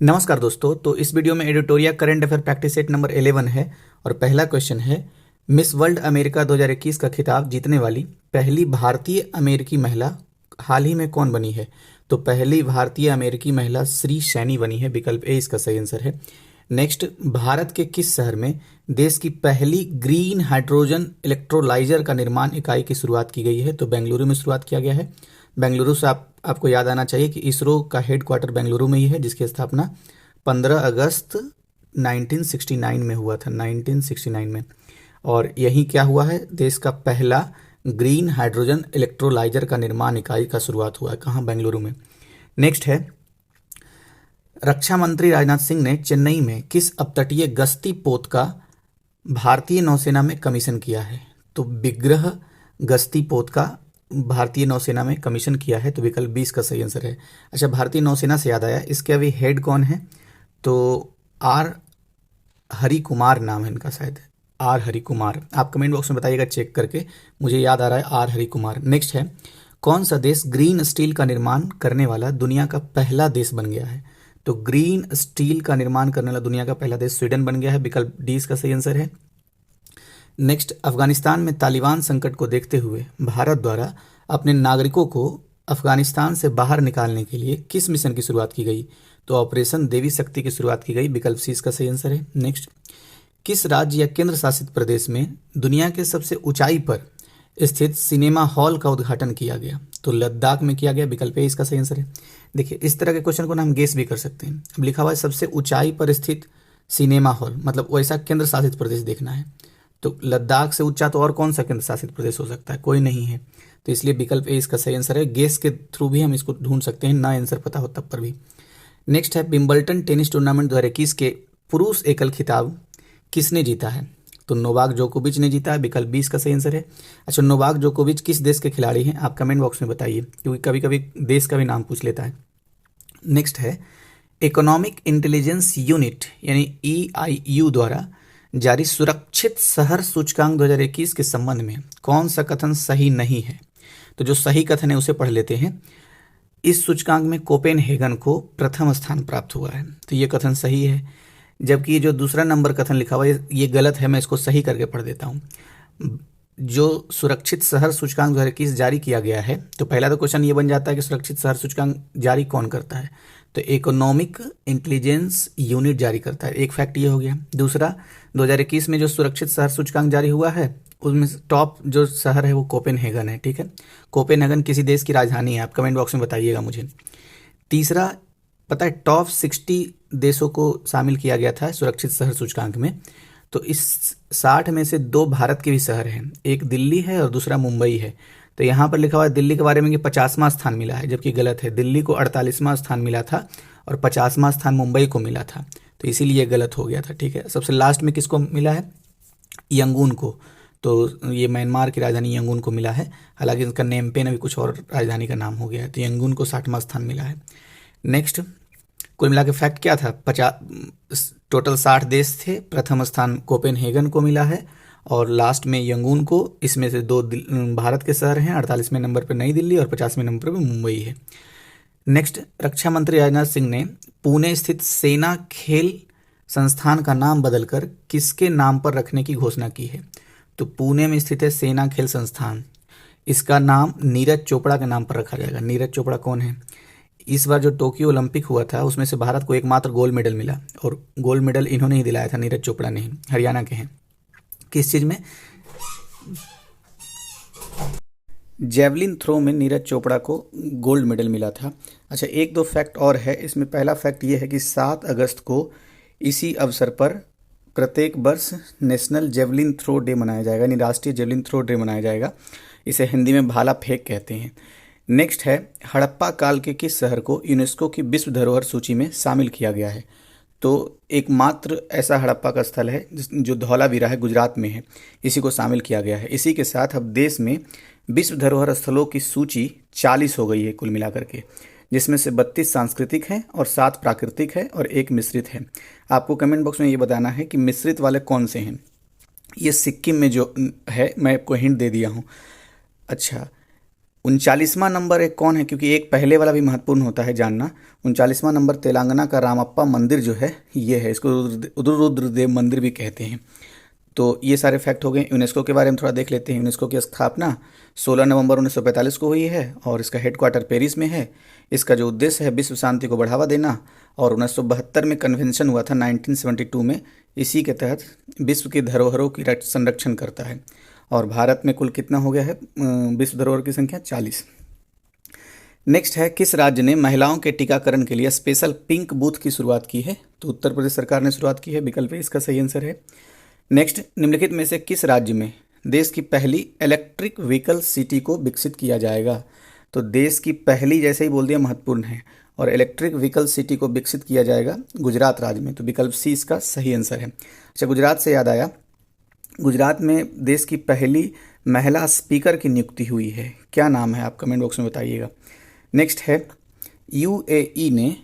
नमस्कार दोस्तों। तो इस वीडियो में editorial current affair practice set number 11 है और पहला क्वेश्चन है, मिस वर्ल्ड अमेरिका 2021 का खिताब जीतने वाली पहली भारतीय अमेरिकी महिला हाल ही में कौन बनी है? तो पहली भारतीय अमेरिकी महिला श्री सैनी बनी है। विकल्प ए इसका सही आंसर है। नेक्स्ट, भारत के किस शहर में देश की पहली ग्रीन हाइड्रोजन इलेक्ट्रोलाइजर का निर्माण इकाई की शुरुआत की गई है? तो बेंगलुरु में शुरुआत किया गया है। बेंगलुरु से आपको याद आना चाहिए कि इसरो का हेडक्वार्टर बेंगलुरु में ही है, जिसकी स्थापना 15 अगस्त 1969 में हुआ था, 1969 में। और यही क्या हुआ है, देश का पहला ग्रीन हाइड्रोजन इलेक्ट्रोलाइजर का निर्माण इकाई का शुरुआत हुआ है। कहाँ? बेंगलुरु में। नेक्स्ट है, रक्षा मंत्री राजनाथ सिंह ने चेन्नई में किस अपतटीय गश्ती पोत का भारतीय नौसेना में कमीशन किया है? तो विग्रह गश्ती पोत का भारतीय नौसेना में कमीशन किया है। तो विकल्प 20 का सही आंसर है। अच्छा, भारतीय नौसेना से याद आया, इसके अभी हेड कौन है? तो आर हरि कुमार नाम है इनका, शायद आर हरि कुमार। आप कमेंट बॉक्स में बताइएगा चेक करके, मुझे याद आ रहा है आर हरि कुमार। नेक्स्ट है, कौन सा देश ग्रीन स्टील का निर्माण करने वाला दुनिया का पहला देश बन गया है? तो ग्रीन स्टील का निर्माण करने वाला दुनिया का पहला देश स्वीडन बन गया है। विकल्प डी इसका सही आंसर है। नेक्स्ट, अफगानिस्तान में तालिबान संकट को देखते हुए भारत द्वारा अपने नागरिकों को अफगानिस्तान से बाहर निकालने के लिए किस मिशन की शुरुआत की गई? तो ऑपरेशन देवी शक्ति की शुरुआत की गई। विकल्प सी इसका सही आंसर है। नेक्स्ट, किस राज्य या केंद्र शासित प्रदेश में दुनिया के सबसे ऊंचाई पर स्थित सिनेमा हॉल का उद्घाटन किया गया? तो लद्दाख में किया गया। विकल्प ए इसका सही आंसर है। देखिए, इस तरह के क्वेश्चन को ना हम गेस भी कर सकते हैं। अब लिखा हुआ है सबसे ऊंचाई पर स्थित सिनेमा हॉल, मतलब वैसा केंद्र शासित प्रदेश देखना है। तो लद्दाख से ऊंचा तो और कौन सा केंद्र शासित प्रदेश हो सकता है? कोई नहीं है। तो इसलिए विकल्प ए इसका सही आंसर है। गेस के थ्रू भी हम इसको ढूंढ सकते हैं, ना आंसर पता हो तब पर भी। नेक्स्ट है, विंबलटन टेनिस टूर्नामेंट 2021 के पुरुष एकल खिताब किसने जीता है? तो नोवाक जोकोविच ने जीता है। विकल्प 20 का सही आंसर है। अच्छा, नोवाक जोकोविच किस देश के खिलाड़ी हैं? आप कमेंट बॉक्स में बताइए, क्योंकि कभी कभी देश का भी नाम पूछ लेता है। नेक्स्ट है, इकोनॉमिक इंटेलिजेंस यूनिट यानी EIU द्वारा जारी सुरक्षित शहर सूचकांक 2021 के संबंध में कौन सा कथन सही नहीं है? तो जो सही कथन है उसे पढ़ लेते हैं। इस सूचकांक में कोपेनहेगन को प्रथम स्थान प्राप्त हुआ है, तो ये कथन सही है। जबकि ये जो दूसरा नंबर कथन लिखा हुआ है ये गलत है। मैं इसको सही करके पढ़ देता हूँ। जो सुरक्षित शहर सूचकांक 2021 जारी किया गया है, तो पहला तो क्वेश्चन ये बन जाता है कि सुरक्षित शहर सूचकांक जारी कौन करता है? तो इकोनॉमिक इंटेलिजेंस यूनिट जारी करता है। एक फैक्ट ये हो गया। दूसरा, 2021 में जो सुरक्षित शहर सूचकांक जारी हुआ है उसमें टॉप जो शहर है वो कोपेनहेगन है। ठीक है, कोपेनहेगन किसी देश की राजधानी है। आप कमेंट बॉक्स में बताइएगा मुझे। तीसरा, पता है टॉप 60 देशों को शामिल किया गया था सुरक्षित शहर सूचकांक में। तो इस 60 में से 2 भारत के भी शहर हैं, एक दिल्ली है और दूसरा मुंबई है। तो यहाँ पर लिखा हुआ है दिल्ली के बारे में कि 50वां स्थान मिला है, जबकि गलत है। दिल्ली को 48वां स्थान मिला था और 50वां स्थान मुंबई को मिला था, तो इसीलिए गलत हो गया था। ठीक है, सबसे लास्ट में किसको मिला है? यंगून को। तो ये म्यांमार की राजधानी यंगून को मिला है। हालांकि इसका नेम पेन अभी कुछ और राजधानी का नाम हो गया है। तो यंगून को 60वां स्थान मिला है। नेक्स्ट, कुल मिला के फैक्ट क्या था? 50 टोटल 60 देश थे। प्रथम स्थान कोपेनहेगन को मिला है और लास्ट में यंगून को। इसमें से 2 भारत के शहर हैं। 48वें नंबर पर नई दिल्ली और 50वें नंबर पर मुंबई है। नेक्स्ट, रक्षा मंत्री राजनाथ सिंह ने पुणे स्थित सेना खेल संस्थान का नाम बदलकर किसके नाम पर रखने की घोषणा की है? तो पुणे में स्थित है सेना खेल संस्थान, इसका नाम नीरज चोपड़ा के नाम पर रखा जाएगा। नीरज चोपड़ा कौन है? इस बार जो टोक्यो ओलंपिक हुआ था उसमें से भारत को एकमात्र गोल्ड मेडल मिला, और गोल्ड मेडल इन्होंने ही दिलाया था, नीरज चोपड़ा ने ही। हरियाणा के हैं। किस चीज़ में? जेवलिन थ्रो में नीरज चोपड़ा को गोल्ड मेडल मिला था। अच्छा, 1-2 फैक्ट और है इसमें। पहला फैक्ट ये है कि 7 अगस्त को इसी अवसर पर प्रत्येक वर्ष नेशनल जेवलिन थ्रो डे मनाया जाएगा, यानी राष्ट्रीय जेवलिन थ्रो डे मनाया जाएगा। इसे हिंदी में भाला फेंक कहते हैं। नेक्स्ट है, हड़प्पा काल के किस शहर को यूनेस्को की विश्व धरोहर सूची में शामिल किया गया है? तो एकमात्र ऐसा हड़प्पा का स्थल है जो धौलावीरा है, गुजरात में है, इसी को शामिल किया गया है। इसी के साथ अब देश में विश्व धरोहर स्थलों की सूची 40 हो गई है कुल मिलाकर के, जिसमें से 32 सांस्कृतिक हैं और 7 प्राकृतिक है और 1 मिश्रित है। आपको कमेंट बॉक्स में ये बताना है कि मिश्रित वाले कौन से हैं। ये सिक्किम में जो है, मैं आपको हिंट दे दिया हूँ। अच्छा, 39वां नंबर एक कौन है, क्योंकि एक पहले वाला भी महत्वपूर्ण होता है जानना। 39वां नंबर तेलंगाना का रामप्पा मंदिर जो है ये है, इसको रुद्रदेव मंदिर भी कहते हैं। तो ये सारे फैक्ट हो गए। यूनेस्को के बारे में थोड़ा देख लेते हैं। यूनेस्को की स्थापना 16 नवंबर 1945 को हुई है और इसका हेडक्वार्टर पेरिस में है। इसका जो उद्देश्य है विश्व शांति को बढ़ावा देना, और 1972 में कन्वेंशन हुआ था 1972 में, इसी के तहत विश्व की धरोहरों की संरक्षण करता है। और भारत में कुल कितना हो गया है विश्व धरोहर की संख्या? 40। नेक्स्ट है, किस राज्य ने महिलाओं के टीकाकरण के लिए स्पेशल पिंक बूथ की शुरुआत की है? तो उत्तर प्रदेश सरकार ने शुरुआत की है, विकल्प ए इसका सही आंसर है। नेक्स्ट, निम्नलिखित में से किस राज्य में देश की पहली इलेक्ट्रिक व्हीकल सिटी को विकसित किया जाएगा? तो देश की पहली जैसे ही बोल दिया महत्वपूर्ण है, और इलेक्ट्रिक व्हीकल सिटी को विकसित किया जाएगा गुजरात राज्य में, तो विकल्प सी इसका सही आंसर है। अच्छा, गुजरात से याद आया, गुजरात में देश की पहली महिला स्पीकर की नियुक्ति हुई है। क्या नाम है, आप कमेंट बॉक्स में बताइएगा। नेक्स्ट है, यूएई ने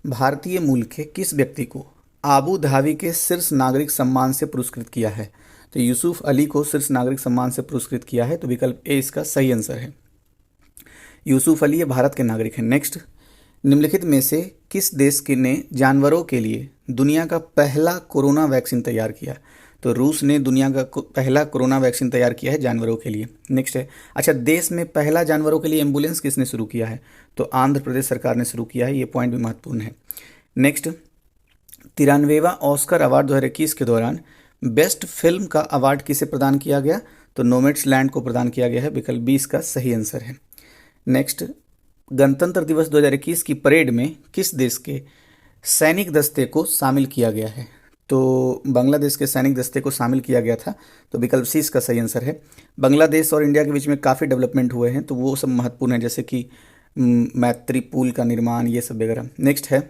भारतीय मूल के किस व्यक्ति को आबू धाबी के शीर्ष नागरिक सम्मान से पुरस्कृत किया है? तो यूसुफ अली को शीर्ष नागरिक सम्मान से पुरस्कृत किया है, तो विकल्प ए इसका सही आंसर है। यूसुफ अली ये भारत के नागरिक हैं। नेक्स्ट, निम्नलिखित में से किस देश के ने जानवरों के लिए दुनिया का पहला कोरोना वैक्सीन तैयार किया? तो रूस ने दुनिया का पहला कोरोना वैक्सीन तैयार किया है जानवरों के लिए। नेक्स्ट है, अच्छा, देश में पहला जानवरों के लिए एम्बुलेंस किसने शुरू किया है? तो आंध्र प्रदेश सरकार ने शुरू किया है, ये पॉइंट भी महत्वपूर्ण है। नेक्स्ट, 93वां ऑस्कर अवार्ड 2021 के दौरान बेस्ट फिल्म का अवार्ड किसे प्रदान किया गया? तो नोमैड्सलैंड को प्रदान किया गया है, विकल्प बी इसका सही आंसर है। नेक्स्ट, गणतंत्र दिवस 2021 की परेड में किस देश के सैनिक दस्ते को शामिल किया गया है? तो बांग्लादेश के सैनिक दस्ते को शामिल किया गया था, तो विकल्प सी इसका सही आंसर है। बांग्लादेश और इंडिया के बीच में काफ़ी डेवलपमेंट हुए हैं, तो वो सब महत्वपूर्ण है, जैसे कि मैत्री पुल का निर्माण, ये सब वगैरह। नेक्स्ट है,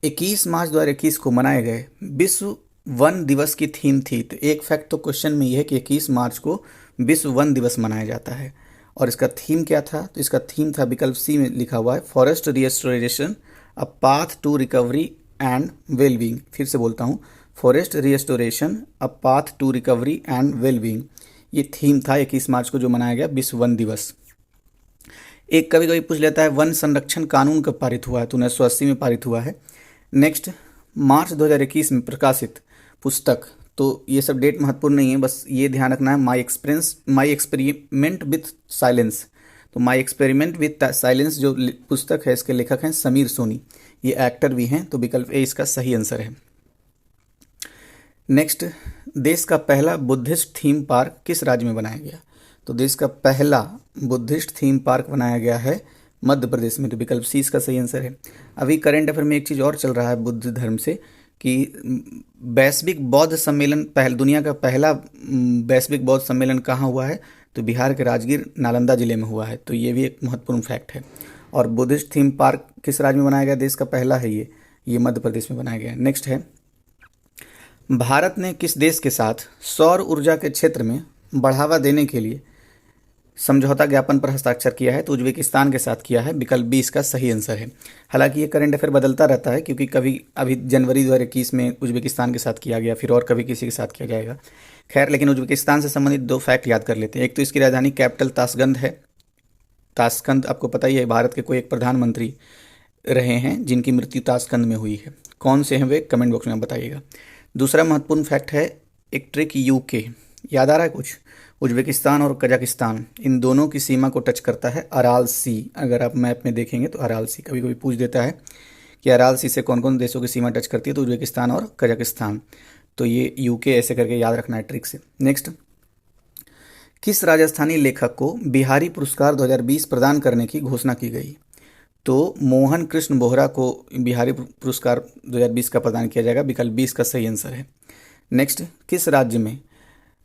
21 मार्च 2021 को मनाए गए विश्व वन दिवस की थीम थी। तो एक फैक्ट तो क्वेश्चन में ये है कि 21 मार्च को विश्व वन दिवस मनाया जाता है, और इसका थीम क्या था? तो इसका थीम था, विकल्प सी में लिखा हुआ है, forest restoration a path to recovery and wellbeing. फिर से बोलता हूँ, forest restoration a path to recovery and wellbeing, ये थीम था 21 मार्च को जो मनाया गया विश्व वन दिवस। एक कभी कभी पूछ लेता है वन संरक्षण कानून कब पारित हुआ है? तो 1980 में पारित हुआ है। नेक्स्ट, मार्च 2021 में प्रकाशित पुस्तक, तो ये सब डेट महत्वपूर्ण नहीं है, बस ये ध्यान रखना है, माई एक्सपेरिमेंट विथ साइलेंस। तो माई एक्सपेरिमेंट विथ साइलेंस जो पुस्तक है, इसके लेखक हैं समीर सोनी, ये एक्टर भी हैं, तो विकल्प ए इसका सही आंसर है। नेक्स्ट, देश का पहला बुद्धिस्ट थीम पार्क किस राज्य में बनाया गया? तो देश का पहला बुद्धिस्ट थीम पार्क बनाया गया है मध्य प्रदेश में, तो विकल्प सी इसका सही आंसर है। अभी करंट अफेयर में एक चीज़ और चल रहा है बुद्ध धर्म से, कि वैश्विक बौद्ध सम्मेलन दुनिया का पहला वैश्विक बौद्ध सम्मेलन कहाँ हुआ है? तो बिहार के राजगीर नालंदा जिले में हुआ है, तो ये भी एक महत्वपूर्ण फैक्ट है। और बुद्धिस्ट थीम पार्क किस राज्य में बनाया गया? देश का पहला है ये मध्य प्रदेश में बनाया गया है। नेक्स्ट है, भारत ने किस देश के साथ सौर ऊर्जा के क्षेत्र में बढ़ावा देने के लिए समझौता ज्ञापन पर हस्ताक्षर किया है? तो उज्बेकिस्तान के साथ किया है, विकल्प बी इसका सही आंसर है। हालांकि ये करंट अफेयर बदलता रहता है, क्योंकि कभी अभी जनवरी 2021 में उज्बेकिस्तान के साथ किया गया, फिर और कभी किसी के साथ किया जाएगा। खैर, लेकिन उज्बेकिस्तान से संबंधित दो फैक्ट याद कर लेते हैं। एक तो इसकी राजधानी कैपिटल ताशकंद है। ताशकंद आपको पता ही है, भारत के कोई एक प्रधानमंत्री रहे हैं जिनकी मृत्यु ताशकंद में हुई है। कौन से हैं वे, कमेंट बॉक्स में आप बताइएगा। दूसरा महत्वपूर्ण फैक्ट है, एक ट्रिक यूके, याद आ रहा है कुछ? उज्बेकिस्तान और कजाकिस्तान, इन दोनों की सीमा को टच करता है अराल सी। अगर आप मैप में देखेंगे तो अराल सी कभी कभी पूछ देता है कि अराल सी से कौन कौन देशों की सीमा टच करती है, तो उज्बेकिस्तान और कजाकिस्तान, तो ये यूके ऐसे करके याद रखना है ट्रिक से। नेक्स्ट, किस राजस्थानी लेखक को बिहारी पुरस्कार 2020 प्रदान करने की घोषणा की गई? तो मोहन कृष्ण बोहरा को बिहारी पुरस्कार 2020 का प्रदान किया जाएगा, विकल्प बी इसका सही आंसर है। नेक्स्ट, किस राज्य में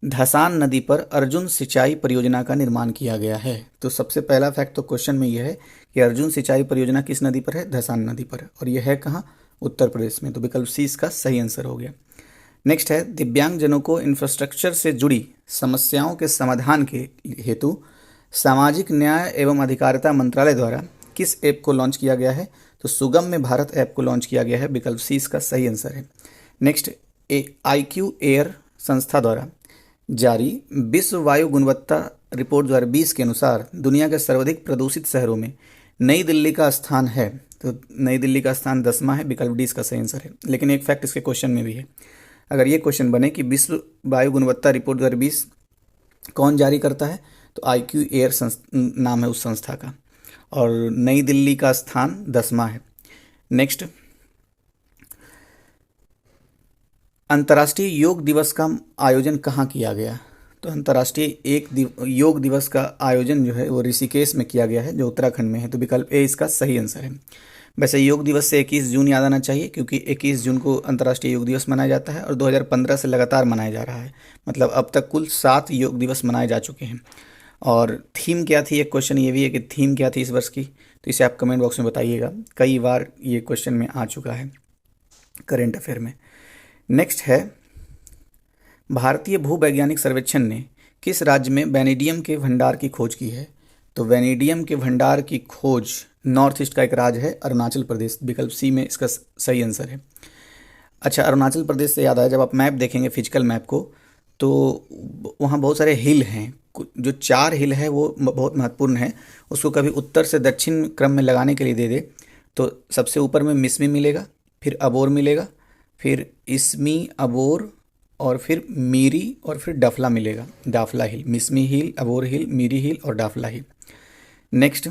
धसान नदी पर अर्जुन सिंचाई परियोजना का निर्माण किया गया है? तो सबसे पहला फैक्ट तो क्वेश्चन में यह है कि अर्जुन सिंचाई परियोजना किस नदी पर है? धसान नदी पर, और यह है कहाँ? उत्तर प्रदेश में, तो विकल्प सी इसका सही आंसर हो गया। नेक्स्ट है, दिव्यांगजनों को इंफ्रास्ट्रक्चर से जुड़ी समस्याओं के समाधान के हेतु सामाजिक न्याय एवं अधिकारिता मंत्रालय द्वारा किस ऐप को लॉन्च किया गया है? तो सुगम्य भारत ऐप को लॉन्च किया गया है, विकल्प सी इसका सही आंसर है। नेक्स्ट, IQ एयर संस्था द्वारा जारी विश्व वायु गुणवत्ता रिपोर्ट 2020 के अनुसार दुनिया के सर्वाधिक प्रदूषित शहरों में नई दिल्ली का स्थान है। तो नई दिल्ली का स्थान 10वां है, विकल्प डी इसका सही आंसर है। लेकिन एक फैक्ट इसके क्वेश्चन में भी है। अगर ये क्वेश्चन बने कि विश्व वायु गुणवत्ता रिपोर्ट 2020 कौन जारी करता है, तो IQ एयर नाम है उस संस्था का, और नई दिल्ली का स्थान 10वां है। नेक्स्ट, अंतर्राष्ट्रीय योग दिवस का आयोजन कहाँ किया गया? तो अंतर्राष्ट्रीय योग दिवस का आयोजन जो है वो ऋषिकेश में किया गया है, जो उत्तराखंड में है। तो विकल्प ए इसका सही आंसर है। वैसे योग दिवस से 21 जून याद आना चाहिए, क्योंकि 21 जून को अंतर्राष्ट्रीय योग दिवस मनाया जाता है और 2015 से लगातार मनाया जा रहा है। मतलब अब तक कुल 7 योग दिवस मनाए जा चुके हैं। और थीम क्या थी, एक क्वेश्चन ये भी है कि थीम क्या थी इस वर्ष की, तो इसे आप कमेंट बॉक्स में बताइएगा। कई बार ये क्वेश्चन में आ चुका है करेंट अफेयर में। नेक्स्ट है, भारतीय भूवैज्ञानिक सर्वेक्षण ने किस राज्य में वैनेडियम के भंडार की खोज की है? तो वैनेडियम के भंडार की खोज नॉर्थ ईस्ट का एक राज्य है, अरुणाचल प्रदेश। विकल्प सी में इसका सही आंसर है। अच्छा, अरुणाचल प्रदेश से याद आया, जब आप मैप देखेंगे फिजिकल मैप को, तो वहाँ बहुत सारे हिल हैं। जो 4 हिल है वो बहुत महत्वपूर्ण है। उसको कभी उत्तर से दक्षिण क्रम में लगाने के लिए दे दे, तो सबसे ऊपर में मिसमी मिलेगा, फिर अबोर मिलेगा, फिर इसमी, अबोर, और फिर मीरी, और फिर डफला मिलेगा, डाफला हिल। मिसमी हिल, अबोर हिल, मीरी हिल और डाफला हिल। नेक्स्ट,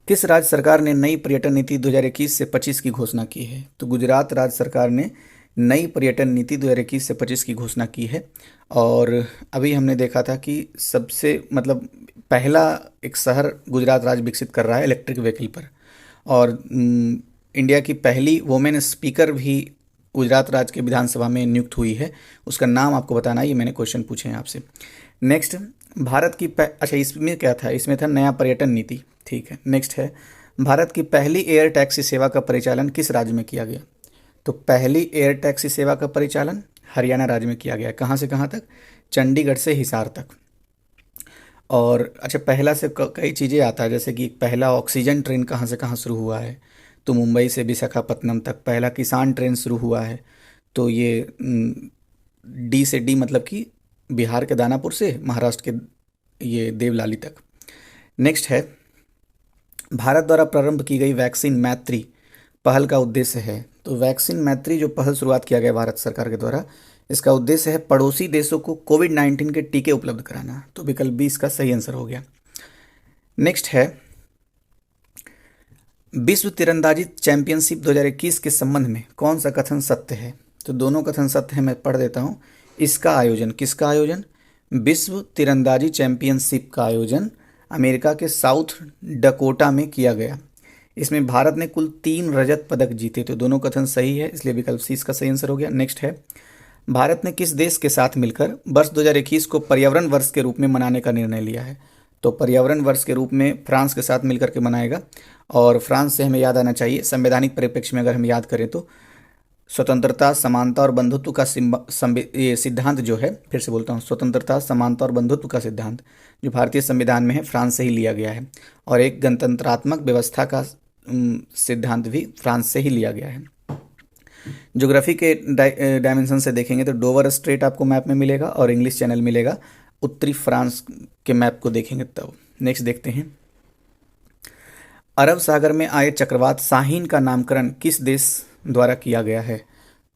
किस राज्य सरकार ने नई पर्यटन नीति 2021 से 25 की घोषणा की है? तो गुजरात राज्य सरकार ने नई पर्यटन नीति 2021 से 25 की घोषणा की है। और अभी हमने देखा था कि सबसे मतलब पहला एक शहर गुजरात राज्य विकसित कर रहा है इलेक्ट्रिक व्हीकल पर। और इंडिया की पहली वुमेन स्पीकर भी गुजरात राज्य के विधानसभा में नियुक्त हुई है। उसका नाम आपको बताना है, ये मैंने क्वेश्चन पूछे हैं आपसे। नेक्स्ट, भारत की अच्छा इसमें क्या था, इसमें था नया पर्यटन नीति, ठीक है। नेक्स्ट है, भारत की पहली एयर टैक्सी सेवा का परिचालन किस राज्य में किया गया? तो पहली एयर टैक्सी सेवा का परिचालन हरियाणा राज्य में किया गया। कहाँ से कहाँ तक? चंडीगढ़ से हिसार तक। और अच्छा, पहला से कई चीज़ें आता है, जैसे कि पहला ऑक्सीजन ट्रेन कहाँ से कहाँ शुरू हुआ है, तो मुंबई से विशाखापत्तनम तक। पहला किसान ट्रेन शुरू हुआ है, तो ये डी से डी मतलब कि बिहार के दानापुर से महाराष्ट्र के ये देवलाली तक। नेक्स्ट है, भारत द्वारा प्रारंभ की गई वैक्सीन मैत्री पहल का उद्देश्य है। तो वैक्सीन मैत्री जो पहल शुरुआत किया गया भारत सरकार के द्वारा, इसका उद्देश्य है पड़ोसी देशों को कोविड-19 के टीके उपलब्ध कराना। तो विकल्प बी इसका सही आंसर हो गया। नेक्स्ट है, विश्व तीरंदाजी चैंपियनशिप 2021 के संबंध में कौन सा कथन सत्य है? तो दोनों कथन सत्य है, मैं पढ़ देता हूँ। इसका आयोजन, किसका आयोजन? विश्व तीरंदाजी चैंपियनशिप का आयोजन अमेरिका के साउथ डकोटा में किया गया। इसमें भारत ने कुल 3 रजत पदक जीते। तो दोनों कथन सही है, इसलिए विकल्प सी इसका सही आंसर हो गया। नेक्स्ट है, भारत ने किस देश के साथ मिलकर वर्ष 2021 को पर्यावरण वर्ष के रूप में मनाने का निर्णय लिया है? तो पर्यावरण वर्ष के रूप में फ्रांस के साथ मिलकर के मनाएगा। और फ्रांस से हमें याद आना चाहिए, संवैधानिक परिप्रेक्ष्य में अगर हम याद करें तो स्वतंत्रता, समानता और बंधुत्व का ये सिद्धांत जो है, फिर से बोलता हूँ, स्वतंत्रता, समानता और बंधुत्व का सिद्धांत जो भारतीय संविधान में है, फ्रांस से ही लिया गया है। और एक गणतंत्रात्मक व्यवस्था का सिद्धांत भी फ्रांस से ही लिया गया है। ज्योग्राफी के डायमेंशन से देखेंगे तो डोवर स्ट्रेट आपको मैप में मिलेगा और इंग्लिश चैनल मिलेगा उत्तरी फ्रांस के मैप को देखेंगे तब। नेक्स्ट देखते हैं, अरब सागर में आए चक्रवात शाहीन का नामकरण किस देश द्वारा किया गया है?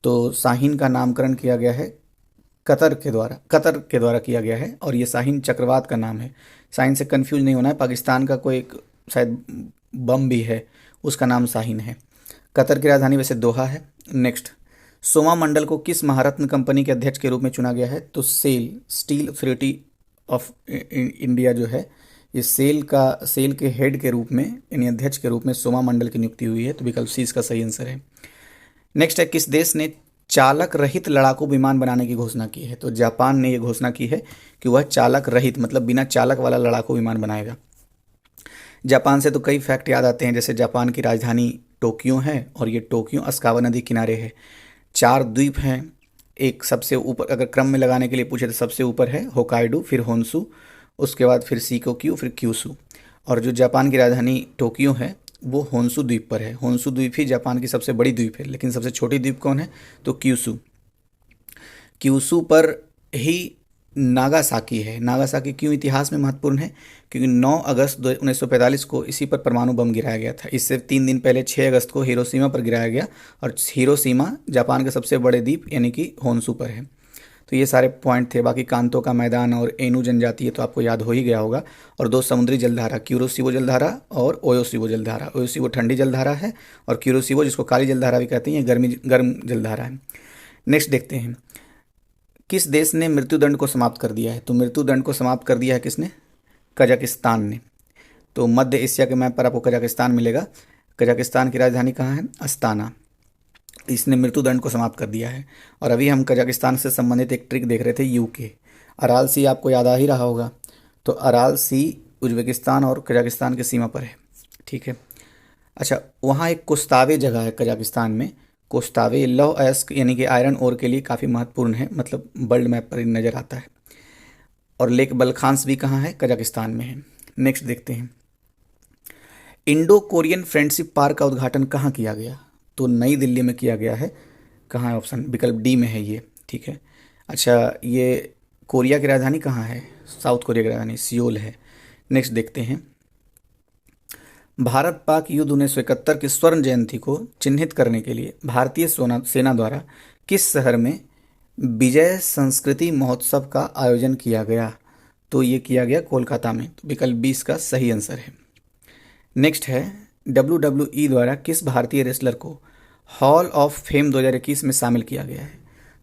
तो शाहीन का नामकरण किया गया है कतर के द्वारा किया गया है। और ये शाहीन चक्रवात का नाम है। शाहीन से कंफ्यूज नहीं होना है, पाकिस्तान का कोई एक शायद बम भी है, उसका नाम शाहीन है। कतर की राजधानी वैसे दोहा है। नेक्स्ट, सोमा मंडल को किस महारत्न कंपनी के अध्यक्ष के रूप में चुना गया है? तो स्टील अथॉरिटी ऑफ इंडिया जो है, ये सेल के हेड के रूप में, यानी अध्यक्ष के रूप में सोमा मंडल की नियुक्ति हुई है। तो विकल्प सी इसका सही आंसर है। नेक्स्ट है, किस देश ने चालक रहित लड़ाकू विमान बनाने की घोषणा की है? तो जापान ने यह घोषणा की है कि वह चालक रहित मतलब बिना चालक वाला लड़ाकू विमान बनाएगा। जापान से तो कई फैक्ट याद आते हैं, जैसे जापान की राजधानी टोक्यो है और ये टोक्यो अस्कावा नदी किनारे है। 4 द्वीप हैं। एक सबसे ऊपर अगर क्रम में लगाने के लिए पूछे तो सबसे ऊपर है होकाइडो, फिर होन्सू, उसके बाद फिर शिकोक्यू, फिर क्यूशू। और जो जापान की राजधानी टोक्यो है वो होन्सू द्वीप पर है। होन्सू द्वीप ही जापान की सबसे बड़ी द्वीप है, लेकिन सबसे छोटी द्वीप कौन है? तो क्यूशू। क्यूशू पर ही नागासाकी है। नागासाकी क्यों इतिहास में महत्वपूर्ण है? क्योंकि 9 अगस्त 1945 को इसी पर परमाणु बम गिराया गया था। इससे 3 दिन पहले 6 अगस्त को हिरोशिमा पर गिराया गया, और हिरोशिमा जापान के सबसे बड़े द्वीप यानी कि होन्शू पर है। तो ये सारे पॉइंट थे। बाकी कांतो का मैदान और एनु जनजाति है तो आपको याद हो ही गया होगा। और 2 समुद्री जलधारा, क्यूरोसिबो जलधारा और ओयोसिबो जलधारा। ओयोसिबो ठंडी जलधारा है और क्यूरोसिबो, जिसको काली जलधारा भी कहते हैं, ये गर्म जलधारा है। नेक्स्ट देखते हैं, किस देश ने मृत्युदंड को समाप्त कर दिया है? तो मृत्युदंड को समाप्त कर दिया है किसने? कजाकिस्तान ने। तो मध्य एशिया के मैप पर आपको कजाकिस्तान मिलेगा। कजाकिस्तान की राजधानी कहाँ है? अस्ताना। इसने मृत्युदंड को समाप्त कर दिया है। और अभी हम कजाकिस्तान से संबंधित एक ट्रिक देख रहे थे, यूके। अराल सी आपको याद आ ही रहा होगा। तो अराल सी उज्बेकिस्तान और कजाकिस्तान की सीमा पर है, ठीक है। अच्छा, वहाँ एक कोस्तावे जगह है कजाकिस्तान में। कोस्तावे लौह अयस्क यानी कि आयरन ओर के लिए काफ़ी महत्वपूर्ण है, मतलब वर्ल्ड मैप पर नज़र आता है। और लेक बलखांस भी कहाँ है? कजाकिस्तान में है। नेक्स्ट देखते हैं, इंडो कोरियन फ्रेंडशिप पार्क का उद्घाटन कहाँ किया गया? तो नई दिल्ली में किया गया है। कहाँ है? ऑप्शन विकल्प डी में है ये, ठीक है। अच्छा, ये कोरिया की राजधानी कहाँ है? साउथ कोरिया की राजधानी सियोल है। नेक्स्ट देखते हैं, भारत पाक युद्ध 1971 की स्वर्ण जयंती को चिन्हित करने के लिए भारतीय सेना द्वारा किस शहर में विजय संस्कृति महोत्सव का आयोजन किया गया? तो ये किया गया कोलकाता में। तो विकल्प 20 का सही आंसर है। नेक्स्ट है, WWE द्वारा किस भारतीय रेसलर को हॉल ऑफ फेम 2021 में शामिल किया गया है?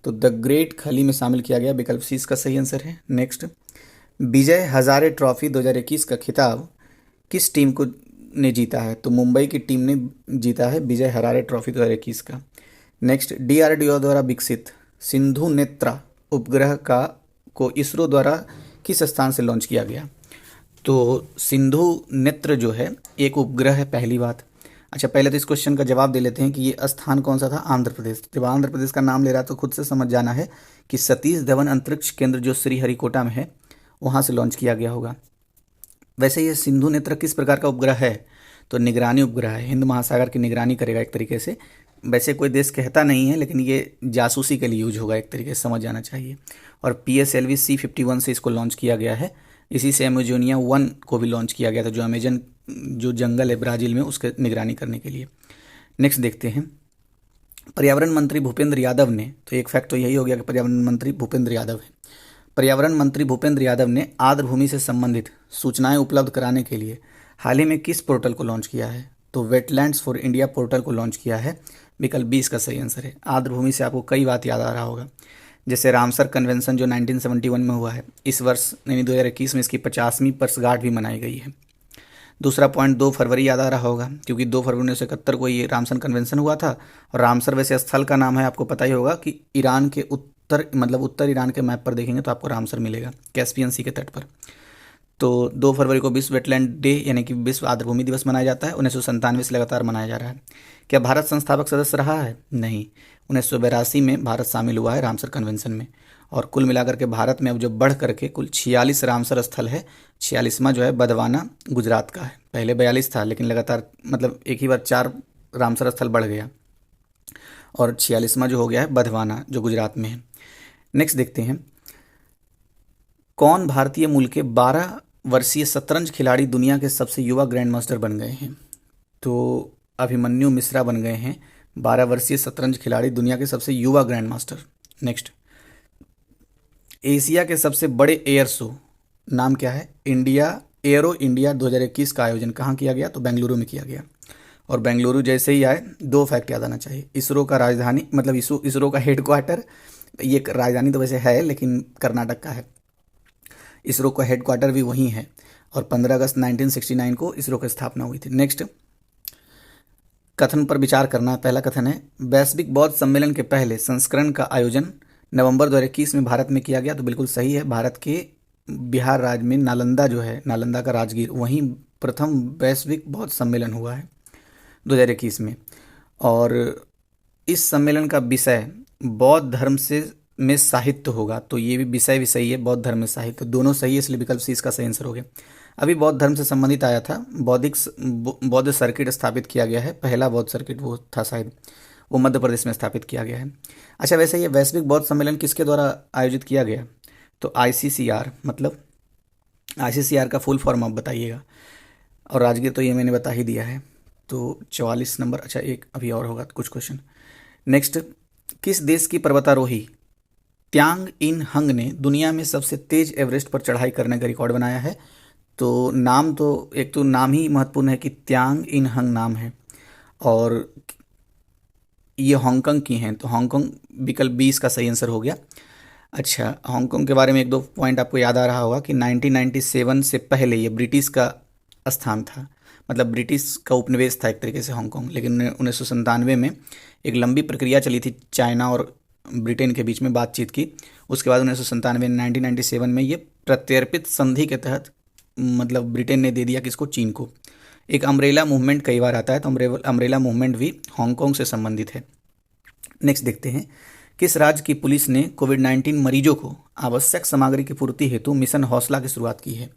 तो द ग्रेट खली में शामिल किया गया। विकल्प सी इसका सही आंसर है। नेक्स्ट, विजय हजारे ट्रॉफी 2021 का खिताब किस टीम को ने जीता है? तो मुंबई की टीम ने जीता है विजय हजारे ट्रॉफी 2021 का। नेक्स्ट, DRDO द्वारा विकसित सिंधु नेत्रा उपग्रह को इसरो द्वारा किस स्थान से लॉन्च किया गया? तो सिंधु नेत्र जो है एक उपग्रह है, पहली बात। अच्छा, पहले तो इस क्वेश्चन का जवाब दे लेते हैं कि ये स्थान कौन सा था? आंध्र प्रदेश। जब आंध्र प्रदेश का नाम ले रहा है तो खुद से समझ जाना है कि सतीश धवन अंतरिक्ष केंद्र जो श्रीहरिकोटा में है वहाँ से लॉन्च किया गया होगा। वैसे ये सिंधु नेत्र किस प्रकार का उपग्रह है? तो निगरानी उपग्रह है, हिंद महासागर की निगरानी करेगा एक तरीके से। वैसे कोई देश कहता नहीं है, लेकिन ये जासूसी के लिए यूज होगा, एक तरीके से समझ जाना चाहिए। और PSLV C51 से इसको लॉन्च किया गया है। इसी से अमेजोनिया 1 को भी लॉन्च किया गया था, जो अमेजन जो जंगल है ब्राज़ील में, उसके निगरानी करने के लिए। नेक्स्ट देखते हैं, पर्यावरण मंत्री भूपेंद्र यादव ने, तो एक फैक्ट तो यही हो गया कि पर्यावरण मंत्री भूपेंद्र यादव है। पर्यावरण मंत्री भूपेंद्र यादव ने आर्द्र भूमि से संबंधित सूचनाएं उपलब्ध कराने के लिए हाल ही में किस पोर्टल को लॉन्च किया है? तो वेटलैंड्स फॉर इंडिया पोर्टल को लॉन्च किया है। विकल्प 20 का सही आंसर है। आर्द्र भूमि से आपको कई बात याद आ रहा होगा, जैसे रामसर कन्वेंशन जो 1971 में हुआ है, इस वर्ष यानी 2021 में इसकी 50वीं वर्षगांठ भी मनाई गई है। दूसरा पॉइंट 2 फरवरी याद आ रहा होगा, क्योंकि 2 फरवरी 1971 को ये रामसर कन्वेंशन हुआ था। और रामसर वैसे स्थल का नाम है, आपको पता ही होगा कि ईरान के उत्तर ईरान के मैप पर देखेंगे तो आपको रामसर मिलेगा, कैस्पियन सी के तट पर। तो 2 फरवरी को विश्व वेटलैंड डे यानी कि विश्व आर्द्र भूमि दिवस मनाया जाता है। 1997 से लगातार मनाया जा रहा है। क्या भारत संस्थापक सदस्य रहा है? नहीं, 1982 में भारत शामिल हुआ है रामसर कन्वेंशन में। और कुल मिलाकर के भारत में अब जो बढ़ करके कुल 46 रामसर स्थल है। 46वां जो है बधवाना गुजरात का है। पहले 42 था, लेकिन लगातार मतलब एक ही बार 4 रामसर स्थल बढ़ गया, और 46वां जो हो गया है बधवाना, जो गुजरात में है। नेक्स्ट देखते हैं, कौन भारतीय मूल के 12 वर्षीय शतरंज खिलाड़ी दुनिया के सबसे युवा ग्रैंड मास्टर बन गए हैं? तो अभिमन्यु मिश्रा बन गए हैं 12 वर्षीय शतरंज खिलाड़ी, दुनिया के सबसे युवा ग्रैंड मास्टर। नेक्स्ट, एशिया के सबसे बड़े एयर शो नाम क्या है? एरो इंडिया 2021 का आयोजन कहाँ किया गया? तो बेंगलुरु में किया गया। और बेंगलुरु जैसे ही आए 2 फैक्ट याद आना चाहिए। इसरो का राजधानी, मतलब इसरो का हेडक्वार्टर, ये राजधानी तो वैसे है लेकिन कर्नाटक का है। इसरो का हेडक्वार्टर भी वहीं है। और 15 अगस्त 1969 को इसरो की स्थापना हुई थी। नेक्स्ट, कथन पर विचार करना है। पहला कथन है, वैश्विक बौद्ध सम्मेलन के पहले संस्करण का आयोजन नवंबर 2021 में भारत में किया गया। तो बिल्कुल सही है। भारत के बिहार राज्य में नालंदा जो है, नालंदा का राजगीर, वहीं प्रथम वैश्विक बौद्ध सम्मेलन हुआ है 2021 में। और इस सम्मेलन का विषय बौद्ध धर्म में साहित्य होगा। तो ये भी विषय भी सही है, बौद्ध धर्म में साहित्य, दोनों सही है, इसलिए विकल्प सी इसका सही आंसर हो गया। अभी बौद्ध धर्म से संबंधित आया था, बौद्ध सर्किट स्थापित किया गया है। पहला बौद्ध सर्किट वो था शायद, वो मध्य प्रदेश में स्थापित किया गया है। अच्छा, वैसे ये वैश्विक बौद्ध सम्मेलन किसके द्वारा आयोजित किया गया? तो आईसीसीआर मतलब आईसीसीआर का फुल फॉर्म आप बताइएगा। और राजगीर तो ये मैंने बता ही दिया है। तो 44 नंबर। अच्छा, एक अभी और होगा कुछ क्वेश्चन। नेक्स्ट, किस देश की पर्वतारोही त्यांग इन हंग ने दुनिया में सबसे तेज एवरेस्ट पर चढ़ाई करने का रिकॉर्ड बनाया है? तो नाम तो एक तो नाम ही महत्वपूर्ण है कि त्यांग इन हंग नाम है, और ये हांगकांग की हैं, तो हांगकांग विकल्प 20 का सही आंसर हो गया। अच्छा, हांगकांग के बारे में एक दो पॉइंट आपको याद आ रहा होगा कि 1997 से पहले ये ब्रिटिश का स्थान था, मतलब ब्रिटिश का उपनिवेश था एक तरीके से हांगकांग। लेकिन 1997 में एक लंबी प्रक्रिया चली थी चाइना और ब्रिटेन के बीच में बातचीत की। उसके बाद 1997 1997 में ये प्रत्यर्पित संधि के तहत मतलब ब्रिटेन ने दे दिया किसको, चीन को। एक अम्ब्रेला मूवमेंट कई बार आता है, तो अम्ब्रेला मूवमेंट भी हांगकांग से संबंधित है। नेक्स्ट देखते हैं, किस राज्य की पुलिस ने कोविड-19 मरीजों को आवश्यक सामग्री की पूर्ति हेतु मिशन हौसला की शुरुआत की है?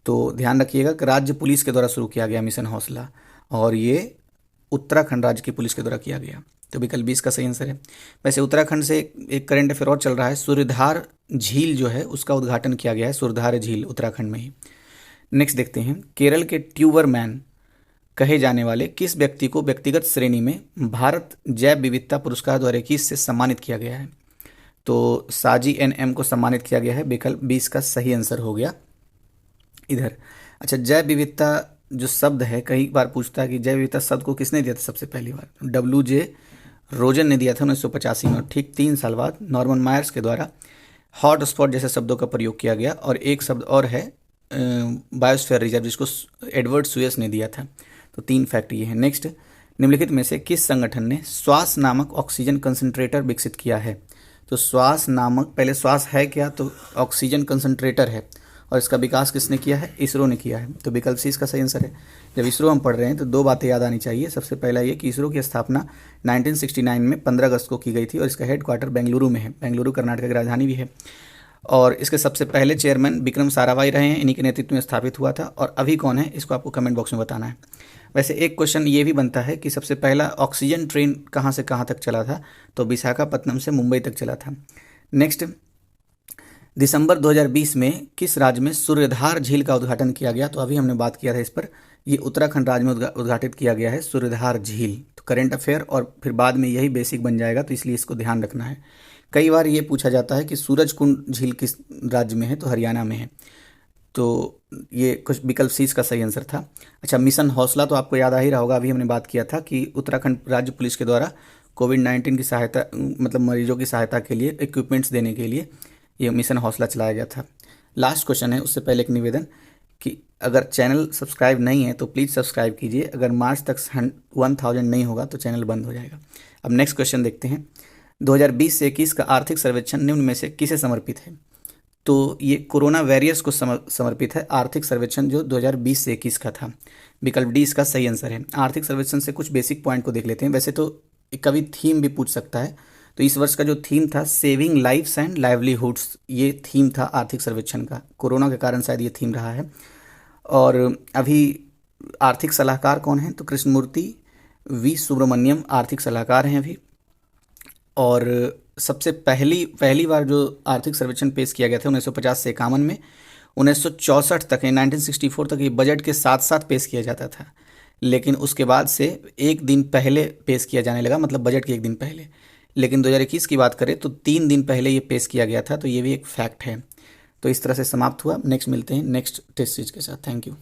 तो ध्यान रखिएगा कि राज्य पुलिस के द्वारा शुरू किया गया मिशन हौसला, और ये उत्तराखंड राज्य की पुलिस के द्वारा किया गया। तो विकल्प 20 का सही आंसर है। वैसे उत्तराखंड से एक करंट अफेयर और चल रहा है, सूर्यधार झील जो है उसका उद्घाटन किया गया है, सूर्यधार झील उत्तराखंड में ही। नेक्स्ट देखते हैं, केरल के ट्यूबर मैन कहे जाने वाले किस व्यक्ति को व्यक्तिगत श्रेणी में भारत जैव विविधता पुरस्कार 2021 से सम्मानित किया गया है? तो साजी NM को सम्मानित किया गया है। विकल्प 20 का सही आंसर हो गया इधर। अच्छा, जैव विविधता जो शब्द है कई बार पूछता है कि जैव विविधता शब्द को किसने दिया था सबसे पहली बार? WJ रोजन ने दिया था 1985 में। ठीक 3 साल बाद नॉर्मन मायर्स के द्वारा हॉट स्पॉट जैसे शब्दों का प्रयोग किया गया। और एक शब्द और है बायोस्फीयर रिजर्व, जिसको एडवर्ड सुयस ने दिया था। तो 3 फैक्ट ये हैं। नेक्स्ट, निम्नलिखित में से किस संगठन ने श्वास नामक ऑक्सीजन कंसंट्रेटर विकसित किया है? तो श्वास नामक, पहले श्वास है क्या, तो ऑक्सीजन कंसंट्रेटर है, और इसका विकास किसने किया है? इसरो ने किया है। तो विकल्प सी इसका सही आंसर है। जब इसरो हम पढ़ रहे हैं तो 2 बातें याद आनी चाहिए। सबसे पहला ये कि इसरो की स्थापना 1969 में 15 अगस्त को की गई थी, और इसका हेडक्वार्टर बेंगलुरु में है। बेंगलुरु कर्नाटक की राजधानी भी है। और इसके सबसे पहले चेयरमैन विक्रम साराभाई रहे हैं, इन्हीं के नेतृत्व में स्थापित हुआ था। और अभी कौन है इसको आपको कमेंट बॉक्स में बताना है। वैसे एक क्वेश्चन ये भी बनता है कि सबसे पहला ऑक्सीजन ट्रेन कहाँ से कहाँ तक चला था? तो विशाखापट्टनम से मुंबई तक चला था। नेक्स्ट, दिसंबर 2020 में किस राज्य में सूर्यधार झील का उद्घाटन किया गया? तो अभी हमने बात किया था इस पर। ये उत्तराखंड राज्य में उद्घाटित किया गया है सूर्यधार झील। तो करंट अफेयर और फिर बाद में यही बेसिक बन जाएगा, तो इसलिए इसको ध्यान रखना है। कई बार ये पूछा जाता है कि सूरजकुंड झील किस राज्य में है? तो हरियाणा में है। तो ये कुछ विकल्प सी का सही आंसर था। अच्छा, मिशन हौसला तो आपको याद आ ही रहा होगा, अभी हमने बात किया था कि उत्तराखंड राज्य पुलिस के द्वारा कोविड-19 की सहायता मतलब मरीजों की सहायता के लिए इक्विपमेंट्स देने के लिए ये मिशन हौसला चलाया गया था। लास्ट क्वेश्चन है, उससे पहले एक निवेदन कि अगर चैनल सब्सक्राइब नहीं है तो प्लीज़ सब्सक्राइब कीजिए। अगर मार्च तक 1000 नहीं होगा तो चैनल बंद हो जाएगा। अब नेक्स्ट क्वेश्चन देखते हैं, 2020 से 21 का आर्थिक सर्वेक्षण निम्न में से किसे समर्पित है? तो ये कोरोना वॉरियर्स को समर्पित है आर्थिक सर्वेक्षण, जो 2020 से 21 का था। विकल्प डी इसका सही आंसर है। आर्थिक सर्वेक्षण से कुछ बेसिक पॉइंट को देख लेते हैं। वैसे तो कभी थीम भी पूछ सकता है, तो इस वर्ष का जो थीम था सेविंग लाइफ्स एंड लाइवलीहुड्स, ये थीम था आर्थिक सर्वेक्षण का। कोरोना के कारण शायद ये थीम रहा है। और अभी आर्थिक सलाहकार कौन है? तो कृष्णमूर्ति वी सुब्रमण्यम आर्थिक सलाहकार हैं अभी। और सबसे पहली बार जो आर्थिक सर्वेक्षण पेश किया गया था 1950 से 51 में, 1964 तक 1964 तक ये बजट के साथ साथ पेश किया जाता था। लेकिन उसके बाद से एक दिन पहले पेश किया जाने लगा, मतलब बजट के एक दिन पहले। लेकिन 2021 की बात करें तो 3 दिन पहले ये पेश किया गया था। तो ये भी एक फैक्ट है। तो इस तरह से समाप्त हुआ। नेक्स्ट मिलते हैं नेक्स्ट टेस्ट सीरीज के साथ। Thank you.